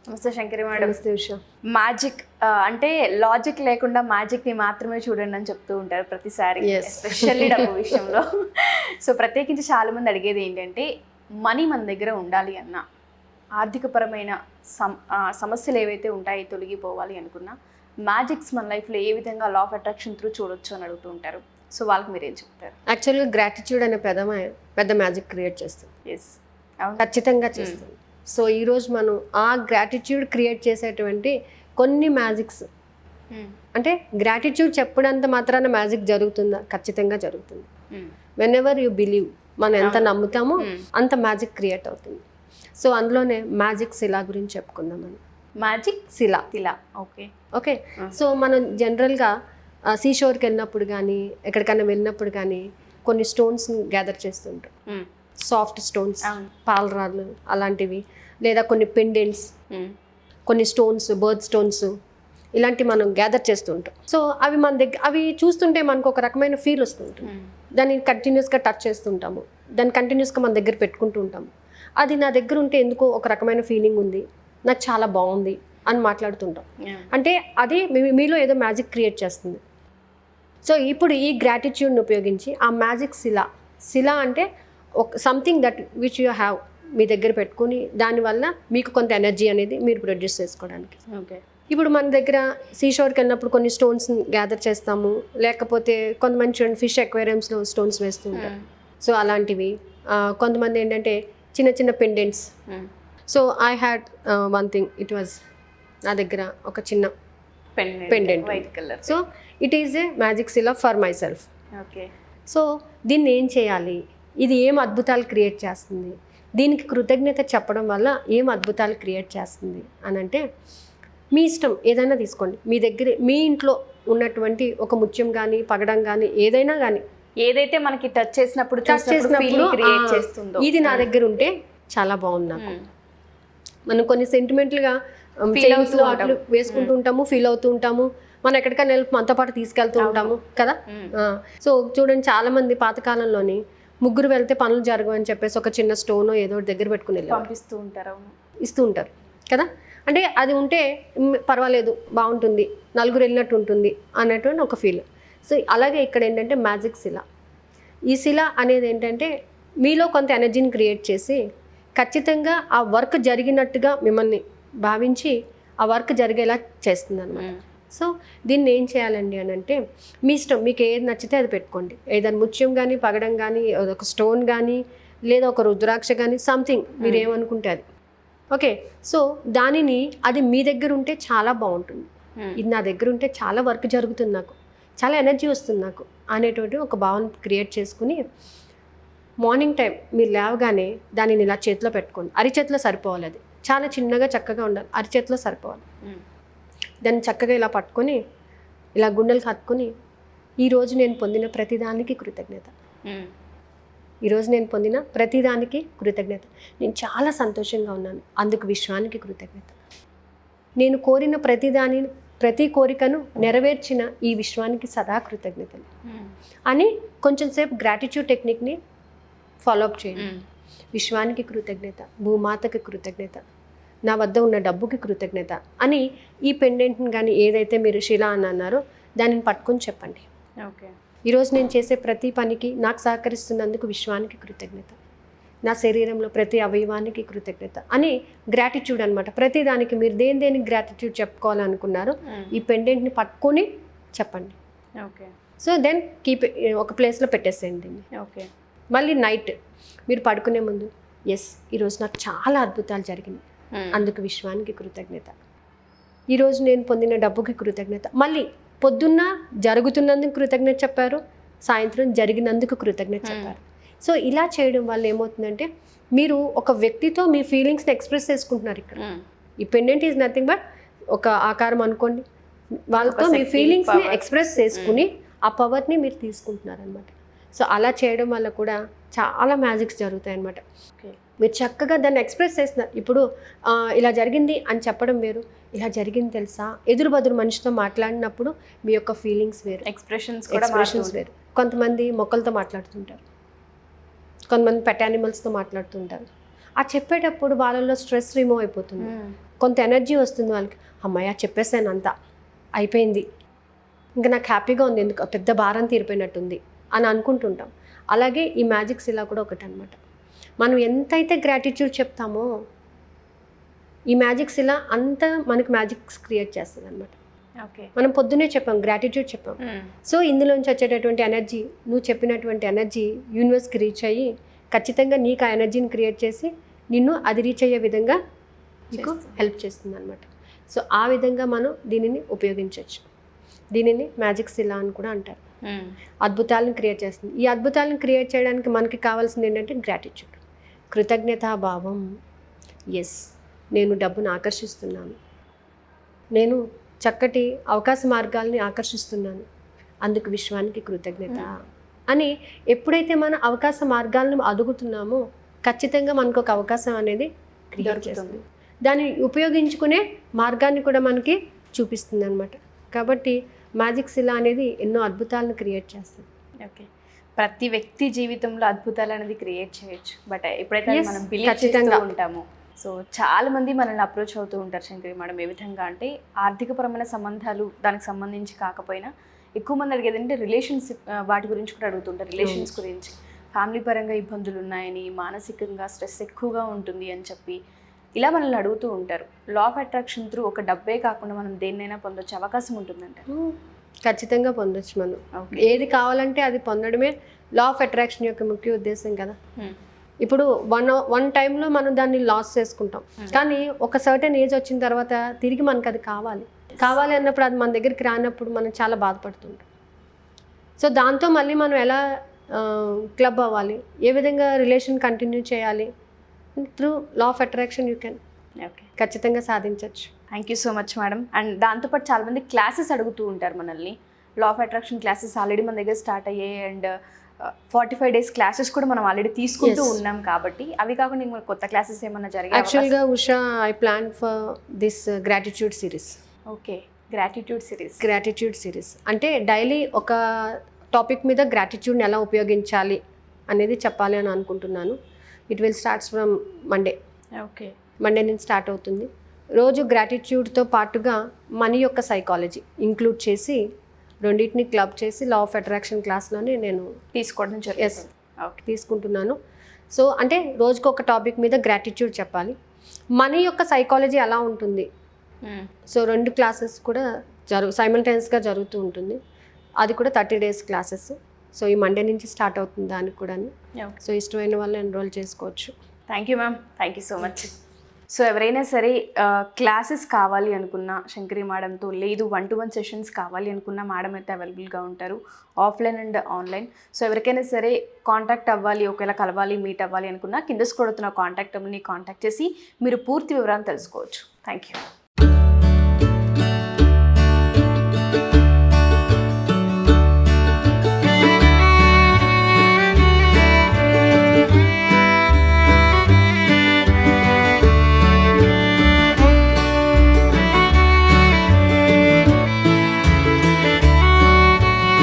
నమస్తే శంకరి మేడం. నమస్తే ఉషా. మ్యాజిక్ అంటే లాజిక్ లేకుండా మ్యాజిక్ని మాత్రమే చూడండి అని చెప్తూ ఉంటారు ప్రతిసారి, ఎస్పెషల్లీ డబ్బు విషయంలో. సో ప్రత్యేకించి చాలామంది అడిగేది ఏంటంటే మనీ మన దగ్గర ఉండాలి అన్న, ఆర్థికపరమైన సమస్యలు ఏవైతే ఉంటాయో తొలగిపోవాలి అనుకున్నా మ్యాజిక్స్ మన లైఫ్లో ఏ విధంగా లా ఆఫ్ అట్రాక్షన్ త్రూ చూడొచ్చు అని అడుగుతూ ఉంటారు. సో వాళ్ళకి మీరు ఏం చెప్తారు? యాక్చువల్గా గ్రాటిట్యూడ్ అనే పెద్ద మ్యాజిక్ క్రియేట్ చేస్తుంది. ఎస్, ఖచ్చితంగా చేస్తుంది. సో ఈరోజు మనం ఆ గ్రాటిట్యూడ్ క్రియేట్ చేసేటువంటి కొన్ని మ్యాజిక్స్, అంటే గ్రాటిట్యూడ్ చెప్పడంత మాత్రాన మ్యాజిక్ జరుగుతుందా? ఖచ్చితంగా జరుగుతుంది. వెన్ ఎవర్ యూ బిలీవ్, మనం ఎంత నమ్ముతామో అంత మ్యాజిక్ క్రియేట్ అవుతుంది. సో అందులోనే మ్యాజిక్ శిలా గురించి చెప్పుకుందాం మనం. మ్యాజిక్ శిలా. Okay okay. సో మనం జనరల్గా సీషోర్కి వెళ్ళినప్పుడు కానీ ఎక్కడికైనా వెళ్ళినప్పుడు కానీ కొన్ని స్టోన్స్ గ్యాదర్ చేస్తుంటాం. సాఫ్ట్ స్టోన్స్, పాలరాళ్ళు అలాంటివి, లేదా కొన్ని పెండెంట్స్, కొన్ని స్టోన్స్, బర్త్ స్టోన్స్, ఇలాంటివి మనం గ్యాదర్ చేస్తూ ఉంటాం. సో అవి మన దగ్గర, అవి చూస్తుంటే మనకు ఒక రకమైన ఫీల్ వస్తుంటుంది. దాన్ని కంటిన్యూస్గా టచ్ చేస్తుంటాము, దాన్ని కంటిన్యూస్గా మన దగ్గర పెట్టుకుంటూ ఉంటాము. అది నా దగ్గర ఉంటే ఎందుకో ఒక రకమైన ఫీలింగ్ ఉంది, నాకు చాలా బాగుంది అని మాట్లాడుతుంటాం. అంటే అది మీలో ఏదో మ్యాజిక్ క్రియేట్ చేస్తుంది. సో ఇప్పుడు ఈ గ్రాటిట్యూడ్ని ఉపయోగించి ఆ మ్యాజిక్ శిలా అంటే ఒక something that which you have మీ దగ్గర పెట్టుకుని దానివల్ల మీకు కొంత ఎనర్జీ అనేది మీరు ప్రొడ్యూస్ చేసుకోవడానికి. ఓకే. ఇప్పుడు మన దగ్గర సీషోర్కి వెళ్ళినప్పుడు కొన్ని స్టోన్స్ గ్యాదర్ చేస్తాము, లేకపోతే కొంతమంది చూడండి ఫిష్ అక్వేరియంస్లో స్టోన్స్ వేస్తూ ఉంటారు. సో అలాంటివి, కొంతమంది ఏంటంటే చిన్న చిన్న pendants. So I had one thing, it was నా దగ్గర ఒక చిన్న pendant, white colour. So it is a magic శిలా for myself. Okay. So దీన్ని ఏం చేయాలి, ఇది ఏం అద్భుతాలు క్రియేట్ చేస్తుంది, దీనికి కృతజ్ఞత చెప్పడం వల్ల ఏం అద్భుతాలు క్రియేట్ చేస్తుంది అని అంటే, మీ ఇష్టం ఏదైనా తీసుకోండి. మీ దగ్గర మీ ఇంట్లో ఉన్నటువంటి ఒక ముత్యం కానీ పగడం కానీ ఏదైనా కానీ, ఏదైతే మనకి టచ్ చేసినప్పుడు క్రియేట్ చేస్తుందో, ఇది నా దగ్గర ఉంటే చాలా బాగుంది నాకు. మనం కొన్ని సెంటిమెంటల్గా అట్లు వేసుకుంటూ ఉంటాము, ఫీల్ అవుతూ ఉంటాము, మనం ఎక్కడికైనా వెళ్ళి మనతో పాటు తీసుకెళ్తూ ఉంటాము కదా. సో చూడండి, చాలామంది పాతకాలంలోని ముగ్గురు వెళ్తే పనులు జరగవు అని చెప్పేసి ఒక చిన్న స్టోన్ ఏదో దగ్గర పెట్టుకుని పంపిస్తూ ఉంటారు, ఇస్తూ ఉంటారు కదా. అంటే అది ఉంటే పర్వాలేదు, బాగుంటుంది, నలుగురు వెళ్ళినట్టు ఉంటుంది అన్నటువంటి ఒక ఫీల్. సో అలాగే ఇక్కడ ఏంటంటే మ్యాజిక్ శిలా. ఈ శిలా అనేది ఏంటంటే మీలో కొంత ఎనర్జీని క్రియేట్ చేసి ఖచ్చితంగా ఆ వర్క్ జరిగినట్టుగా మిమ్మల్ని భావించి ఆ వర్క్ జరిగేలా చేస్తుంది అనమాట. సో దీన్ని ఏం చేయాలండి అని అంటే, మీ ఇష్టం, మీకు ఏది నచ్చితే అది పెట్టుకోండి. ఏదైనా ముత్యం కానీ పగడం కానీ ఒక స్టోన్ కానీ లేదా ఒక రుద్రాక్ష కానీ సంథింగ్ మీరు ఏమనుకుంటే అది. ఓకే. సో దానిని అది మీ దగ్గర ఉంటే చాలా బాగుంటుంది, ఇది నా దగ్గర ఉంటే చాలా వర్క్ జరుగుతుంది, నాకు చాలా ఎనర్జీ వస్తుంది నాకు అనేటువంటి ఒక భావన క్రియేట్ చేసుకుని మార్నింగ్ టైం మీరు లేవగానే దానిని ఇలా చేతిలో పెట్టుకోండి. అరిచేతిలో సరిపోవాలి, అది చాలా చిన్నగా చక్కగా ఉండాలి, అరిచేతిలో సరిపోవాలి. దాన్ని చక్కగా ఇలా పట్టుకొని ఇలా గుండెలకు హత్తుకొని, ఈరోజు నేను పొందిన ప్రతిదానికి కృతజ్ఞత, ఈరోజు నేను పొందిన ప్రతిదానికి కృతజ్ఞత, నేను చాలా సంతోషంగా ఉన్నాను, అందుకు విశ్వానికి కృతజ్ఞత, నేను కోరిన ప్రతి కోరికను నెరవేర్చిన ఈ విశ్వానికి సదా కృతజ్ఞతలు అని కొంచెం సేపు గ్రాటిట్యూడ్ టెక్నిక్ని ఫాలో అప్ చేయండి. విశ్వానికి కృతజ్ఞత, భూమాతకి కృతజ్ఞత, నా వద్ద ఉన్న డబ్బుకి కృతజ్ఞత అని ఈ పెండెంట్ని కానీ ఏదైతే మీరు శిలా అని అన్నారో దానిని పట్టుకొని చెప్పండి. ఓకే. ఈరోజు నేను చేసే ప్రతి పనికి నాకు సహకరిస్తున్నందుకు విశ్వానికి కృతజ్ఞత, నా శరీరంలో ప్రతి అవయవానికి కృతజ్ఞత అని గ్రాటిట్యూడ్ అనమాట. ప్రతి దానికి మీరు దేనికి గ్రాటిట్యూడ్ చెప్పుకోవాలనుకున్నారో ఈ పెండెంట్ని పట్టుకొని చెప్పండి. ఓకే. సో దెన్ కీప్ ఒక ప్లేస్లో పెట్టేసేయండి దీన్ని. ఓకే. మళ్ళీ నైట్ మీరు పడుకునే ముందు, ఎస్ ఈరోజు నాకు చాలా అద్భుతాలు జరిగినాయి, అందుకు విశ్వానికి కృతజ్ఞత, ఈరోజు నేను పొందిన డబ్బుకి కృతజ్ఞత. మళ్ళీ పొద్దున్న జరుగుతున్నందుకు కృతజ్ఞత చెప్పారు, సాయంత్రం జరిగినందుకు కృతజ్ఞత చెప్పారు. సో ఇలా చేయడం వల్ల ఏమవుతుందంటే మీరు ఒక వ్యక్తితో మీ ఫీలింగ్స్ని ఎక్స్ప్రెస్ చేసుకుంటున్నారు. ఇక్కడ ఈ పెండెంట్ ఈజ్ నథింగ్ బట్ ఒక ఆకారం అనుకోండి, వాళ్ళతో మీ ఫీలింగ్స్ని ఎక్స్ప్రెస్ చేసుకుని ఆ పవర్ని మీరు తీసుకుంటున్నారు అనమాట. సో అలా చేయడం వల్ల కూడా చాలా మ్యాజిక్స్ జరుగుతాయి అన్నమాట. మీరు చక్కగా దాన్ని ఎక్స్ప్రెస్ చేస్తున్నారు. ఇప్పుడు ఇలా జరిగింది అని చెప్పడం వేరు, ఇలా జరిగింది తెలుసా, ఎదురు బదురు మనిషితో మాట్లాడినప్పుడు మీ యొక్క ఫీలింగ్స్ వేరు, ఎక్స్ప్రెషన్స్ వేరు. కొంతమంది మొక్కలతో మాట్లాడుతుంటారు, కొంతమంది పెట్ యానిమల్స్తో మాట్లాడుతుంటారు. ఆ చెప్పేటప్పుడు వాళ్ళలో స్ట్రెస్ రిమూవ్ అయిపోతుంది, కొంత ఎనర్జీ వస్తుంది వాళ్ళకి. అమ్మాయి చెప్పేసాను అంతా అయిపోయింది, ఇంకా నాకు హ్యాపీగా ఉంది, ఎందుకు పెద్ద భారం తీరిపోయినట్టుంది అని అనుకుంటుంటాం. అలాగే ఈ మ్యాజిక్స్ ఇలా కూడా ఒకటి అనమాట. మనం ఎంతైతే గ్రాటిట్యూడ్ చెప్తామో ఈ మ్యాజిక్స్ ఇలా అంతా మనకి మ్యాజిక్స్ క్రియేట్ చేస్తుంది అనమాట. ఓకే, మనం పొద్దునే చెప్పాం, గ్రాటిట్యూడ్ చెప్పాం. సో ఇందులోంచి వచ్చేటటువంటి ఎనర్జీ, నువ్వు చెప్పినటువంటి ఎనర్జీ యూనివర్స్కి రీచ్ అయ్యి ఖచ్చితంగా నీకు ఆ ఎనర్జీని క్రియేట్ చేసి నిన్ను అది రీచ్ అయ్యే విధంగా నీకు హెల్ప్ చేస్తుంది అనమాట. సో ఆ విధంగా మనం దీనిని ఉపయోగించవచ్చు. దీనిని మ్యాజిక్స్ ఇలా అని కూడా అంటారు. అద్భుతాలను క్రియేట్ చేస్తుంది. ఈ అద్భుతాలను క్రియేట్ చేయడానికి మనకి కావాల్సింది ఏంటంటే గ్రాటిట్యూడ్, కృతజ్ఞతాభావం. ఎస్, నేను డబ్బును ఆకర్షిస్తున్నాను, నేను చక్కటి అవకాశ మార్గాల్ని ఆకర్షిస్తున్నాను, అందుకు విశ్వానికి కృతజ్ఞత అని ఎప్పుడైతే మన అవకాశ మార్గాలను అదుగుతున్నామో ఖచ్చితంగా మనకు ఒక అవకాశం అనేది క్రియేట్ చేస్తుంది. దాన్ని ఉపయోగించుకునే మార్గాన్ని కూడా మనకి చూపిస్తుంది అనమాట. కాబట్టి మ్యాజిక్స్ ఇలా అనేది ఎన్నో అద్భుతాలను క్రియేట్ చేస్తుంది. ఓకే, ప్రతి వ్యక్తి జీవితంలో అద్భుతాలు అనేది క్రియేట్ చేయొచ్చు. బట్ ఎప్పుడైతే మనం బిలీవ్ చేస్తూ ఉంటామో, సో చాలా మంది మనల్ని అప్రోచ్ అవుతూ ఉంటారు శంకరి మేడం. ఏ విధంగా అంటే ఆర్థికపరమైన సంబంధాలు దానికి సంబంధించి కాకపోయినా ఎక్కువ మంది అడిగేది అంటే రిలేషన్షిప్, వాటి గురించి కూడా అడుగుతుంటారు. రిలేషన్స్ గురించి, ఫ్యామిలీ పరంగా ఇబ్బందులు ఉన్నాయని, మానసికంగా స్ట్రెస్ ఎక్కువగా ఉంటుంది అని చెప్పి ఇలా మనల్ని అడుగుతూ ఉంటారు. లా ఆఫ్ అట్రాక్షన్ త్రూ ఒక డబ్బే కాకుండా మనం దేన్నైనా పొందొచ్చే అవకాశం ఉంటుందంట. ఖచ్చితంగా పొందొచ్చు. మనం ఏది కావాలంటే అది పొందడమే లా ఆఫ్ అట్రాక్షన్ యొక్క ముఖ్య ఉద్దేశం కదా. ఇప్పుడు వన్ టైంలో మనం దాన్ని లాస్ చేసుకుంటాం, కానీ ఒక సర్టెన్ ఏజ్ వచ్చిన తర్వాత తిరిగి మనకు అది కావాలి అన్నప్పుడు అది మన దగ్గరికి రానప్పుడు మనం చాలా బాధపడుతుంటాం. సో దాంతో మళ్ళీ మనం ఎలా క్లబ్ అవ్వాలి, ఏ విధంగా రిలేషన్ కంటిన్యూ చేయాలి, through law of attraction you can. Okay, ఖచ్చితంగా సాధించవచ్చు. Thank you so much madam. And దాంతోపాటు చాలామంది క్లాసెస్ అడుగుతూ ఉంటారు మనల్ని. Law of attraction classes already మన దగ్గర స్టార్ట్ అయ్యాయి, అండ్ 45 days క్లాసెస్ కూడా మనం ఆల్రెడీ తీసుకుంటూ ఉన్నాం. కాబట్టి అవి కాకుండా ఇంకా కొత్త క్లాసెస్ ఏమన్నా జరిగాయి? యాక్చువల్గా Usha, I plan for this gratitude series. Okay, gratitude series అంటే డైలీ ఒక టాపిక్ మీద గ్రాటిట్యూడ్ని ఎలా ఉపయోగించాలి అనేది చెప్పాలి అని అనుకుంటున్నాను. It will starts from Monday. Okay, Monday నుంచి స్టార్ట్ అవుతుంది. రోజు గ్రాటిట్యూడ్తో పాటుగా మనీ యొక్క సైకాలజీ ఇంక్లూడ్ చేసి రెండింటిని క్లబ్ చేసి లా ఆఫ్ అట్రాక్షన్ క్లాస్లోనే నేను తీసుకోవడం తీసుకుంటున్నాను. సో అంటే రోజుకు ఒక టాపిక్ మీద గ్రాటిట్యూడ్ చెప్పాలి. మనీ యొక్క సైకాలజీ ఎలా ఉంటుంది, సో 2 క్లాసెస్ కూడా సైమల్టేనియస్గా జరుగుతూ ఉంటుంది. అది కూడా 30 days క్లాసెస్. సో ఈ మండే నుంచి స్టార్ట్ అవుతుంది దానికి కూడా. సో ఇష్టమైన వాళ్ళు ఎన్రోల్ చేసుకోవచ్చు. Thank you ma'am, thank you so much. So ఎవరైనా సరే క్లాసెస్ కావాలి అనుకున్నా శంకరి మేడంతో, లేదు 1-to-1 సెషన్స్ కావాలి అనుకున్నా మేడం అయితే అవైలబుల్గా ఉంటారు, ఆఫ్లైన్ అండ్ ఆన్లైన్. సో ఎవరికైనా సరే కాంటాక్ట్ అవ్వాలి, ఒకవేళ కలవాలి, మీట్ అవ్వాలి అనుకున్నా కింద స్క్రోల్ అవుతున్న కాంటాక్ట్ చేసి మీరు పూర్తి వివరాలు తెలుసుకోవచ్చు. Thank you.